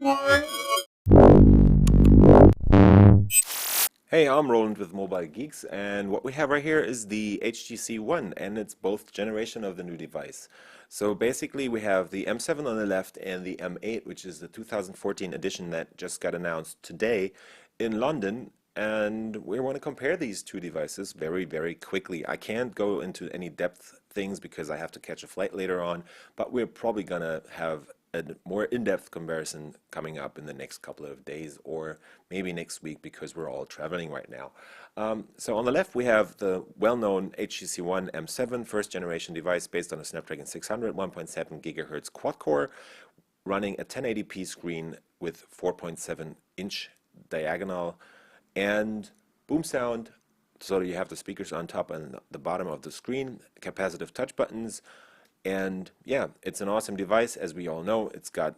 Hey, I'm Roland with Mobile Geeks, and what we have right here is the HTC One, and it's both generation of the new device. So basically, we have the M7 on the left and the M8, which is the 2014 edition that just got announced today in London. And we want to compare these two devices very, very quickly. I can't go into any depth things because I have to catch a flight later on, but we're probably gonna have a more in-depth comparison coming up in the next couple of days or maybe next week because we're all traveling right now. So on the left we have the well-known HTC One M7 first generation device based on a Snapdragon 600 1.7 gigahertz quad core running a 1080p screen with 4.7-inch diagonal and boom sound. So you have the speakers on top and the bottom of the screen, capacitive touch buttons, and yeah, it's an awesome device. As we all know, it's got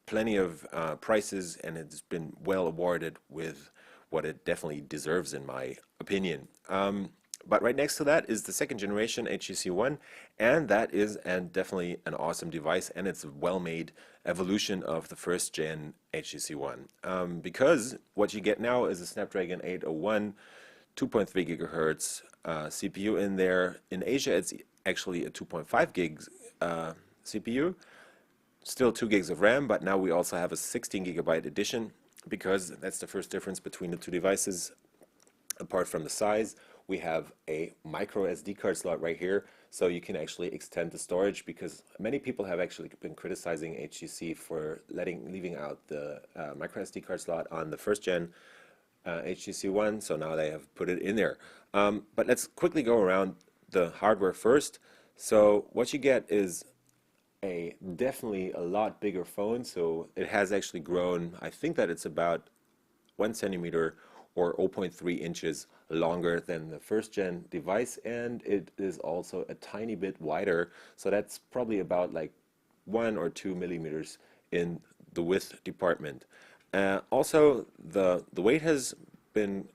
plenty of prices and it's been well awarded with what it definitely deserves, in my opinion. But right next to that is the second generation HTC One, and that is definitely an awesome device, and it's a well-made evolution of the first gen HTC One. Because what you get now is a Snapdragon 801 2.3 gigahertz CPU in there. In Asia, it's actually a 2.5 gigs CPU, still 2 gigs of RAM, but now we also have a 16 gigabyte edition because that's the first difference between the two devices. Apart from the size, we have a micro SD card slot right here, so you can actually extend the storage because many people have actually been criticizing HTC for leaving out the micro SD card slot on the first gen HTC One, so now they have put it in there. But let's quickly go around the hardware first. So what you get is definitely a lot bigger phone. So it has actually grown. I think that it's about 1 centimeter or zero point 0.3 inches longer than the first gen device, and it is also a tiny bit wider. So that's probably about like 1 or 2 millimeters in the width department. Also, the weight has been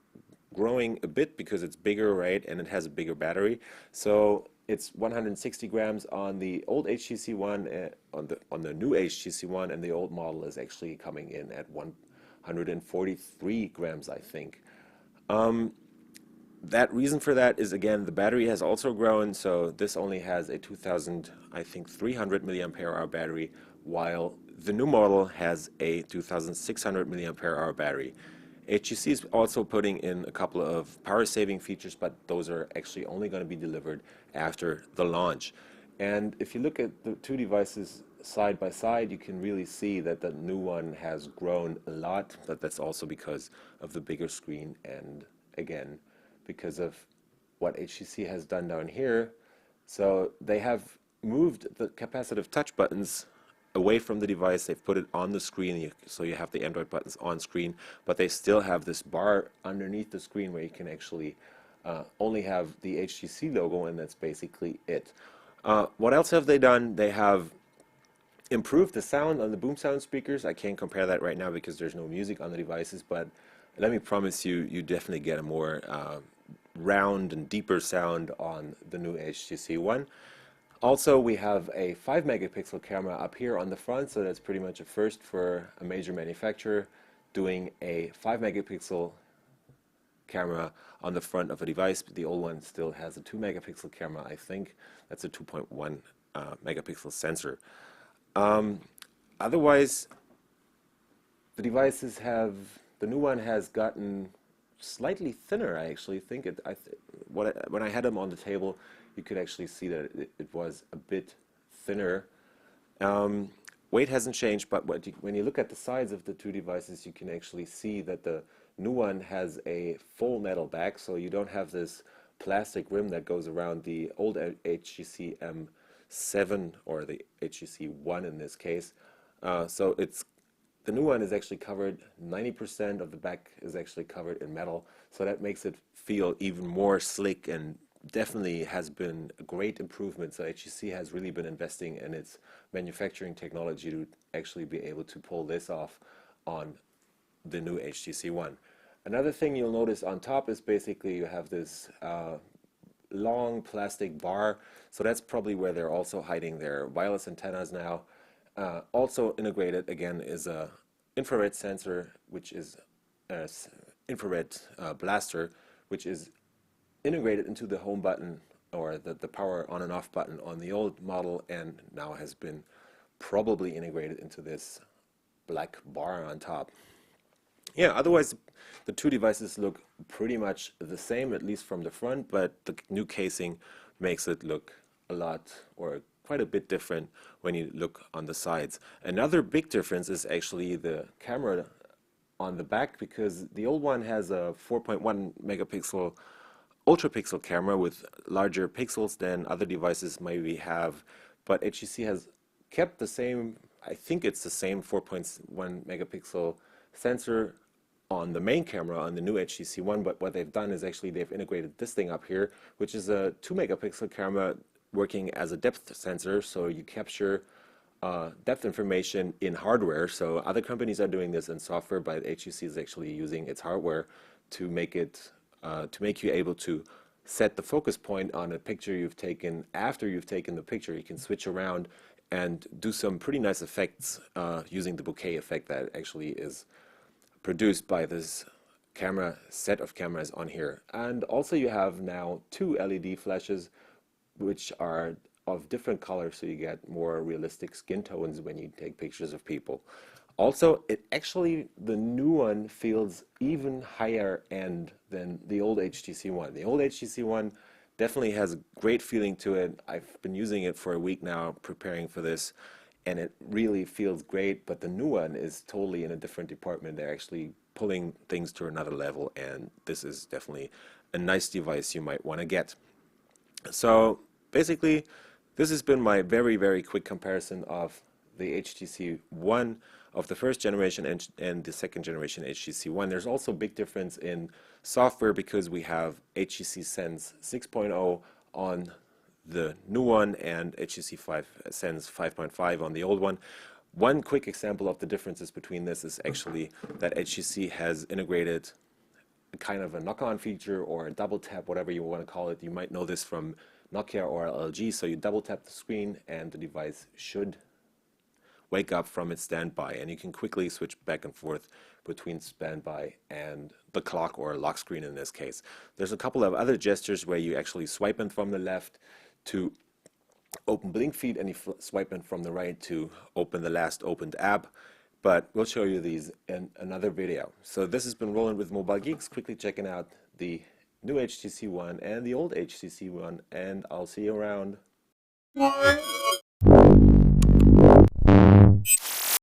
growing a bit because it's bigger, right? And it has a bigger battery. So it's 160 grams on the old HTC One, on the new HTC One, and the old model is actually coming in at 143 grams, I think. That reason for that is, again, the battery has also grown, so this only has a 2000, I think, 300 milliampere hour battery, while the new model has a 2600 milliampere hour battery. HTC is also putting in a couple of power saving features, but those are actually only going to be delivered after the launch. And if you look at the two devices side by side, you can really see that the new one has grown a lot, but that's also because of the bigger screen and, again, because of what HTC has done down here. So they have moved the capacitive touch buttons away from the device. They've put it on the screen, so you have the Android buttons on screen, but they still have this bar underneath the screen where you can actually only have the HTC logo, and that's basically it. What else have they done? They have improved the sound on the boom sound speakers. I can't compare that right now because there's no music on the devices, but let me promise you, you definitely get a more round and deeper sound on the new HTC One. Also, we have a 5 megapixel camera up here on the front, so that's pretty much a first for a major manufacturer doing a 5 megapixel camera on the front of a device. The old one still has a 2 megapixel camera, I think. That's a 2.1 megapixel sensor. Otherwise, the new one has gotten slightly thinner, I actually think. When I had them on the table, you could actually see that it was a bit thinner. Weight hasn't changed, but when you look at the sides of the two devices, you can actually see that the new one has a full metal back, so you don't have this plastic rim that goes around the old HTC M7 or the HTC One in this case. So the new one is actually covered, 90% of the back is actually covered in metal, so that makes it feel even more slick and definitely has been a great improvement. So HTC has really been investing in its manufacturing technology to actually be able to pull this off on the new HTC One. Another thing you'll notice on top is basically you have this long plastic bar, so that's probably where they're also hiding their wireless antennas now. Also integrated again is a infrared sensor, which is infrared blaster, which is integrated into the home button or the power on and off button on the old model, and now has been probably integrated into this black bar on top. Yeah, otherwise the two devices look pretty much the same, at least from the front, but the new casing makes it look a lot or quite a bit different when you look on the sides. Another big difference is actually the camera on the back, because the old one has a 4.1 megapixel ultra pixel camera with larger pixels than other devices maybe have, but HTC has kept the same, I think it's the same 4.1 megapixel sensor on the main camera on the new HTC One, but what they've done is actually they've integrated this thing up here, which is a 2 megapixel camera working as a depth sensor, so you capture depth information in hardware. So other companies are doing this in software, but HTC is actually using its hardware to make it to make you able to set the focus point on a picture you've taken. After you've taken the picture, you can switch around and do some pretty nice effects using the bokeh effect that actually is produced by this camera set of cameras on here. And also you have now two LED flashes which are of different colors, so you get more realistic skin tones when you take pictures of people. Also, the new one feels even higher end than the old HTC One. The old HTC One definitely has a great feeling to it. I've been using it for a week now, preparing for this, and it really feels great, but the new one is totally in a different department. They're actually pulling things to another level, and this is definitely a nice device you might want to get. So basically, this has been my very, very quick comparison of the HTC One of the first generation and the second generation HTC One. There's also a big difference in software because we have HTC Sense 6.0 on the new one and HTC Sense 5.5 on the old one. One quick example of the differences between this is actually that HTC has integrated kind of a knock-on feature or a double tap, whatever you want to call it. You might know this from Nokia or LG. So you double tap the screen and the device should wake up from its standby, and you can quickly switch back and forth between standby and the clock or lock screen in this case. There's a couple of other gestures where you actually swipe in from the left to open blink feed, and you swipe in from the right to open the last opened app, but we'll show you these in another video. So this has been Roland with Mobile Geeks, quickly checking out the new HTC One and the old HTC One, and I'll see you around.